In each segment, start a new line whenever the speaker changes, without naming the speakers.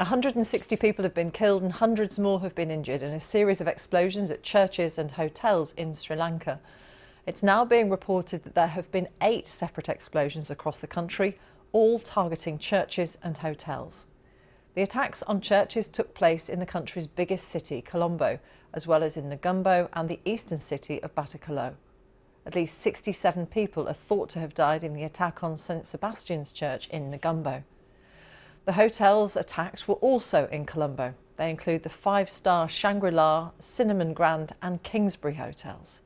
160 people have been killed and hundreds more have been injured in a series of explosions at churches and hotels in Sri Lanka. It's now being reported that there have been 8 separate explosions across the country, all targeting churches and hotels. The attacks on churches took place in the country's biggest city, Colombo, as well as in Negombo and the eastern city of Batticaloa. At least 67 people are thought to have died in the attack on St Sebastian's Church in Negombo. The hotels attacked were also in Colombo. They include the 5-star Shangri-La, Cinnamon Grand and Kingsbury hotels.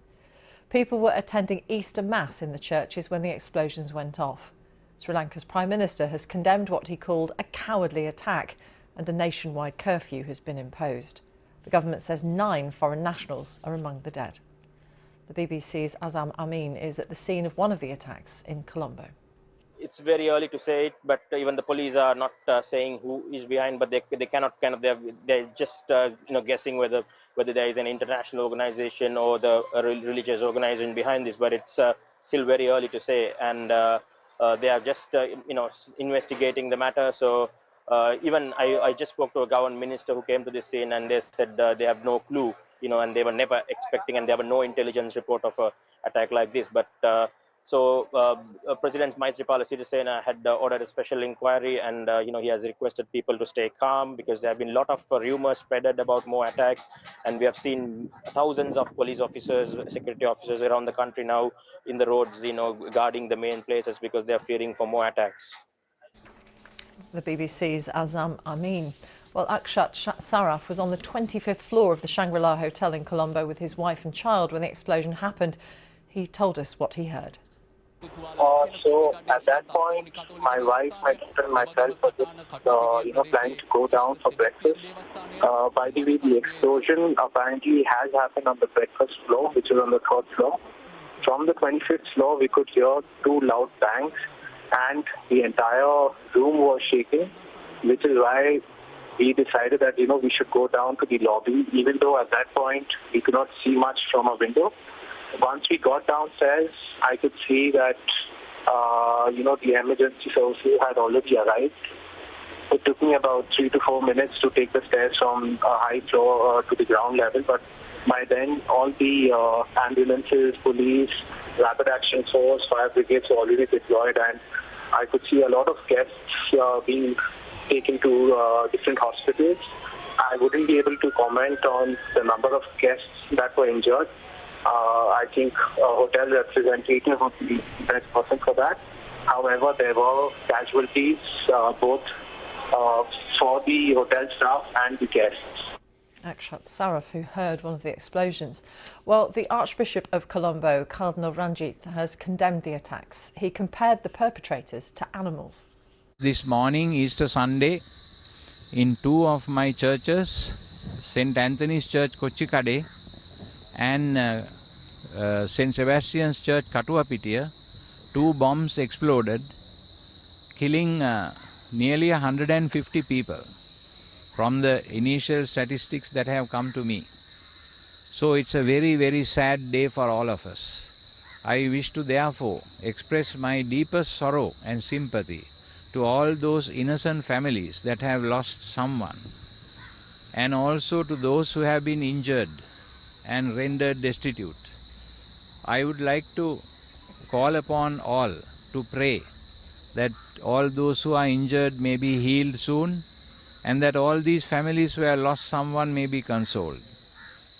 People were attending Easter Mass in the churches when the explosions went off. Sri Lanka's Prime Minister has condemned what he called a cowardly attack, and a nationwide curfew has been imposed. The government says 9 foreign nationals are among the dead. The BBC's Amin is at the scene of one of the attacks in Colombo.
It's very early to say it, but even the police are not saying who is behind, but they cannot they're just guessing whether there is an international organization or the religious organization behind this, but it's still very early to say, and they are just investigating the matter. So even I just spoke to a government minister who came to this scene, and they said they have no clue, and they were never expecting, and there were no intelligence report of a attack like this. But President Maithripala Sirisena had ordered a special inquiry, and he has requested people to stay calm because there have been a lot of rumors spreaded about more attacks, and we have seen thousands of police officers, security officers around the country now in the roads, guarding the main places because they are fearing for more attacks.
The BBC's Amin. Well, Akshat Saraf was on the 25th floor of the Shangri-La Hotel in Colombo with his wife and child when the explosion happened. He told us what he heard.
So at that point, my wife, my daughter and myself were just, planning to go down for breakfast. By the way, the explosion apparently has happened on the breakfast floor, which is on the 3rd floor. From the 25th floor, we could hear 2 loud bangs, and the entire room was shaking, which is why we decided that, we should go down to the lobby, even though at that point we could not see much from a window. Once we got downstairs, I could see that, the emergency services had already arrived. It took me about 3 to 4 minutes to take the stairs from a high floor to the ground level, but by then all the ambulances, police, rapid action force, fire brigades were already deployed, and I could see a lot of guests being taken to different hospitals. I wouldn't be able to comment on the number of guests that were injured. I think a hotel representative would be the best person for that. However, there were casualties both for the hotel staff and the guests.
Akshat Saraf, who heard one of the explosions. Well, the Archbishop of Colombo, Cardinal Ranjit, has condemned the attacks. He compared the perpetrators to animals.
This morning, Easter Sunday, in 2 of my churches, St. Anthony's Church, Kochchikade, and St. Sebastian's Church, Katuapitiya, 2 bombs exploded, killing nearly 150 people from the initial statistics that have come to me. So it's a very, very sad day for all of us. I wish to therefore express my deepest sorrow and sympathy to all those innocent families that have lost someone, and also to those who have been injured and rendered destitute. I would like to call upon all to pray that all those who are injured may be healed soon, and that all these families who have lost someone may be consoled.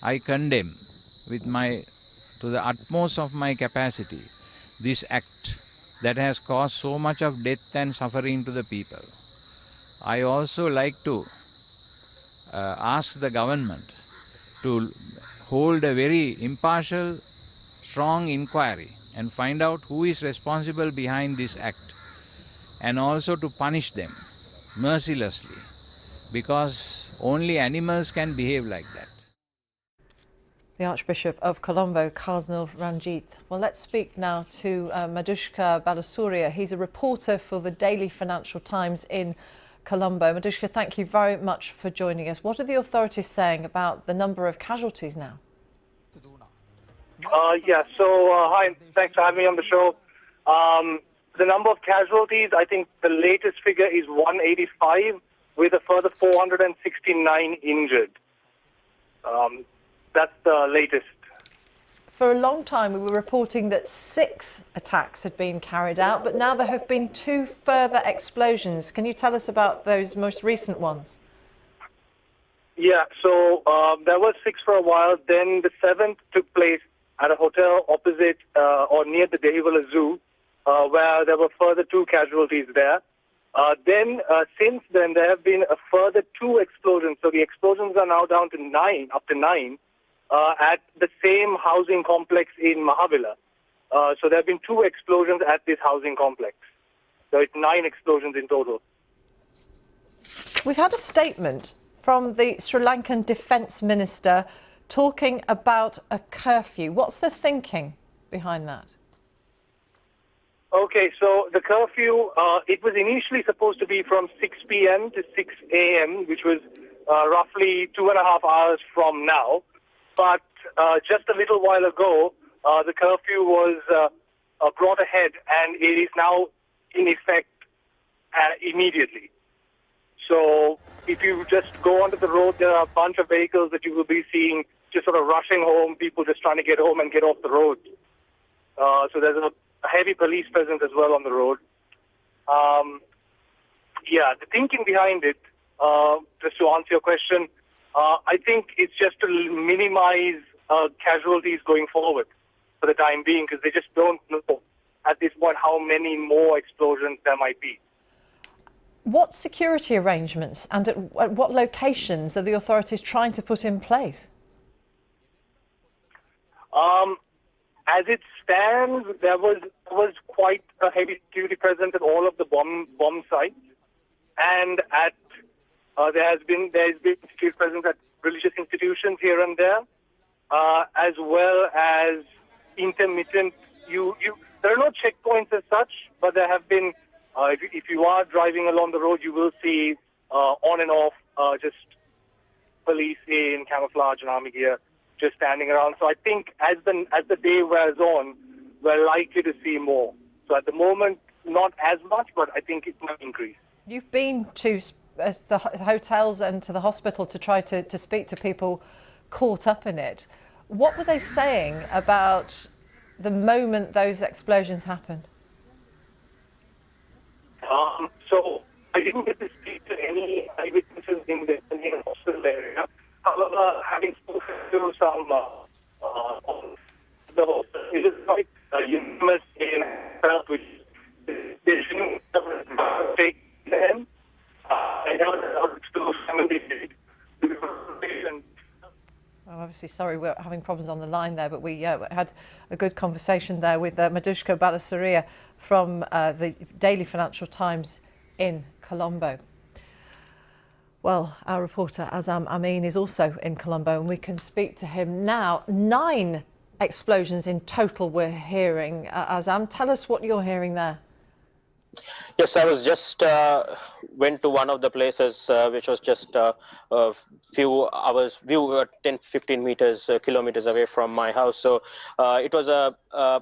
I condemn to the utmost of my capacity this act that has caused so much of death and suffering to the people. I also like to ask the government to hold a very impartial, strong inquiry and find out who is responsible behind this act, and also to punish them mercilessly, because only animals can behave like that.
The Archbishop of Colombo, Cardinal Ranjit. Well, let's speak now to Madhushka Balasuria. He's a reporter for the Daily Financial Times in Colombo. Madhushka, thank you very much for joining us. What are the authorities saying about the number of casualties now?
Hi, thanks for having me on the show. The number of casualties, I think the latest figure is 185. with a further 469 injured. That's the latest.
For a long time, we were reporting that 6 attacks had been carried out, but now there have been 2 further explosions. Can you tell us about those most recent ones?
Yeah, so there were 6 for a while. Then the 7th took place at a hotel opposite or near the Dehiwala Zoo, where there were further 2 casualties there. Since then, there have been a further 2 explosions. So the explosions are now down to 9, up to 9, at the same housing complex in Mahabila. So there have been 2 explosions at this housing complex. So it's 9 explosions in total.
We've had a statement from the Sri Lankan Defence Minister talking about a curfew. What's the thinking behind that?
Okay, so the curfew, it was initially supposed to be from 6 p.m. to 6 a.m., which was roughly 2.5 hours from now. But just a little while ago, the curfew was brought ahead, and it is now in effect immediately. So if you just go onto the road, there are a bunch of vehicles that you will be seeing just sort of rushing home, people just trying to get home and get off the road. So there's a heavy police presence as well on the road. Yeah, the thinking behind it, just to answer your question, I think it's just to minimize casualties going forward for the time being, because they just don't know at this point how many more explosions there might be.
What security arrangements and at what locations are the authorities trying to put in place?
As it stands, there was quite a heavy security presence at all of the bomb sites, and at there has been security presence at religious institutions here and there, as well as intermittent. There are no checkpoints as such, but there have been. If you are driving along the road, you will see on and off just police in camouflage and army gear just standing around. So I think as the day wears on, we're likely to see more. So at the moment, not as much, but I think it might increase.
You've been to the hotels and to the hospital to try to speak to people caught up in it. What were they saying about the moment those explosions happened?
So I didn't get to speak to any eyewitnesses in the hospital area. However, having spoken to some of the hospital, it is quite unanimous in health, which they shouldn't take them. I never heard to somebody.
I'm obviously sorry we're having problems on the line there, but we had a good conversation there with Madhushka Balasurya from the Daily Financial Times in Colombo. Well, our reporter Azam Amin is also in Colombo, and we can speak to him now. 9 explosions in total we're hearing. Azam, tell us what you're hearing there.
Yes, I was just went to one of the places which was just a few hours, 10-15 kilometers away from my house. So it was a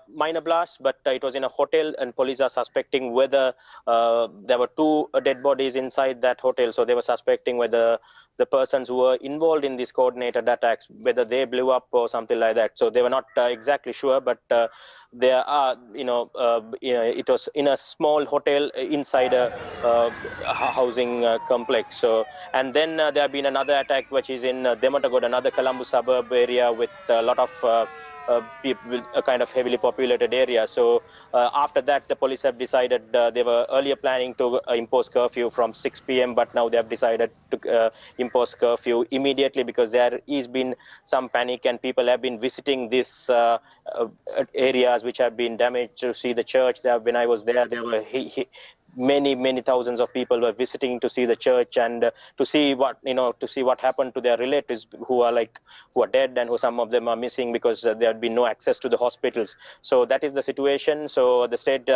minor blast, but it was in a hotel, and police are suspecting whether there were 2 dead bodies inside that hotel. So they were suspecting whether the persons who were involved in these coordinated attacks, whether they blew up or something like that. So they were not exactly sure, but there are, it was in a small hotel inside a housing complex. So, and then there have been another attack which is in Dematagod, another Colombo suburb area with a lot of people, a kind of heavily populated area. So after that, the police have decided they were earlier planning to impose curfew from 6 p.m. but now they have decided to impose curfew immediately, because there has been some panic and people have been visiting these areas which have been damaged to see the church. When I was there were many thousands of people were visiting to see the church and to see what happened to their relatives who are dead, and who some of them are missing because there had been no access to the hospitals. So that is the situation. So the state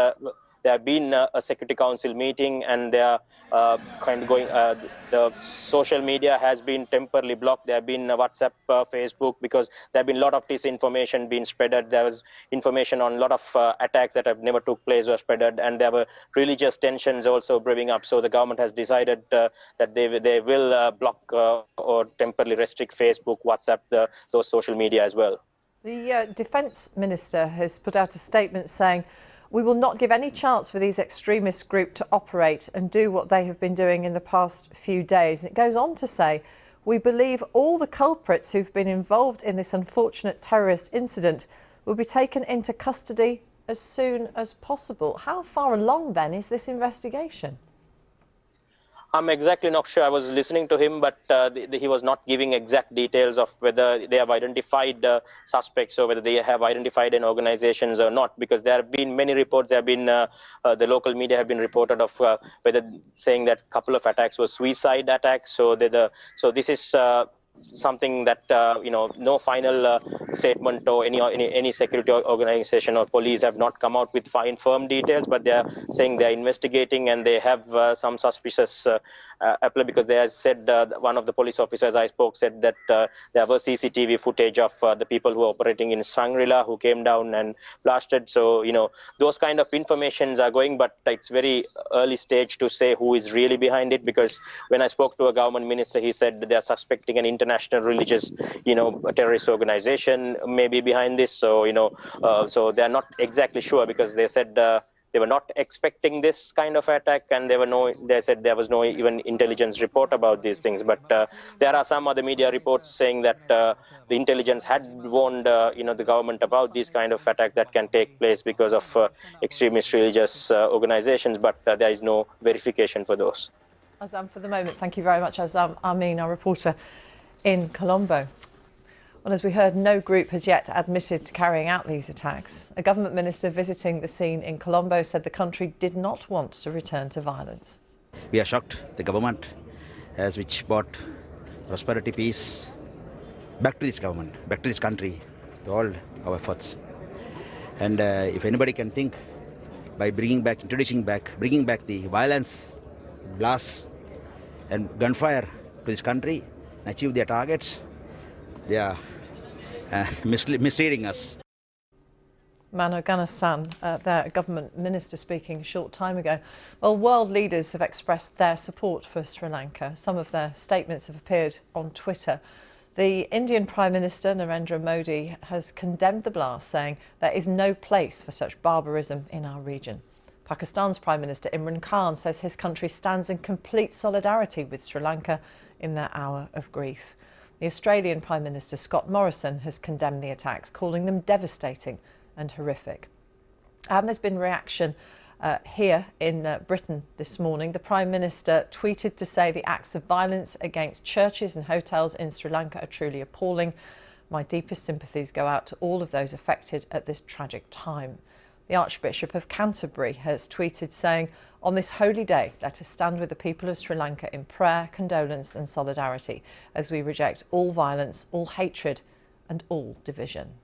there have been a security council meeting, and they are kind of going. The social media has been temporarily blocked. There have been WhatsApp, Facebook, because there have been a lot of disinformation being spreaded. There was information on a lot of attacks that have never took place were spreaded, and there were religious tensions also brewing up. So the government has decided that they will block or temporarily restrict Facebook, WhatsApp, those social media as well.
The Defence Minister has put out a statement saying, "We will not give any chance for these extremist groups to operate and do what they have been doing in the past few days." And it goes on to say, "We believe all the culprits who've been involved in this unfortunate terrorist incident will be taken into custody as soon as possible." How far along then is this investigation?
I'm exactly not sure. I was listening to him, but he was not giving exact details of whether they have identified suspects or whether they have identified an organizations or not, because there have been many reports. There have been the local media have been reported of whether saying that a couple of attacks were suicide attacks. So this is something that no final statement or any security organization or police have not come out with firm details, but they are saying they are investigating and they have some suspicious apply, because they have said one of the police officers I spoke said that there was CCTV footage of the people who are operating in Shangri-La who came down and blasted. So those kind of informations are going, but it's very early stage to say who is really behind it, because when I spoke to a government minister, he said that they are suspecting an international religious terrorist organization may be behind this. So so they are not exactly sure, because they said they were not expecting this kind of attack, and they said there was no even intelligence report about these things. But there are some other media reports saying that the intelligence had warned the government about these kind of attack that can take place because of extremist religious organizations, but there is no verification for those.
Azam, for the moment, thank you very much, Azam. Amin, our reporter in Colombo. Well, as we heard, no group has yet admitted to carrying out these attacks. A government minister visiting the scene in Colombo said the country did not want to return to violence.
We are shocked. The government which brought prosperity, peace back to this government, back to this country, to all our efforts. And if anybody can think by bringing back the violence, blasts and gunfire to this country and achieve their targets, they are misleading us.
Mano Ganasan, their government minister, speaking a short time ago. Well, world leaders have expressed their support for Sri Lanka. Some of their statements have appeared on Twitter. The Indian Prime Minister, Narendra Modi, has condemned the blast, saying there is no place for such barbarism in our region. Pakistan's Prime Minister Imran Khan says his country stands in complete solidarity with Sri Lanka in their hour of grief. The Australian Prime Minister Scott Morrison has condemned the attacks, calling them devastating and horrific. And there's been reaction here in Britain this morning. The Prime Minister tweeted to say the acts of violence against churches and hotels in Sri Lanka are truly appalling. My deepest sympathies go out to all of those affected at this tragic time. The Archbishop of Canterbury has tweeted saying, "On this holy day, let us stand with the people of Sri Lanka in prayer, condolence and solidarity as we reject all violence, all hatred and all division."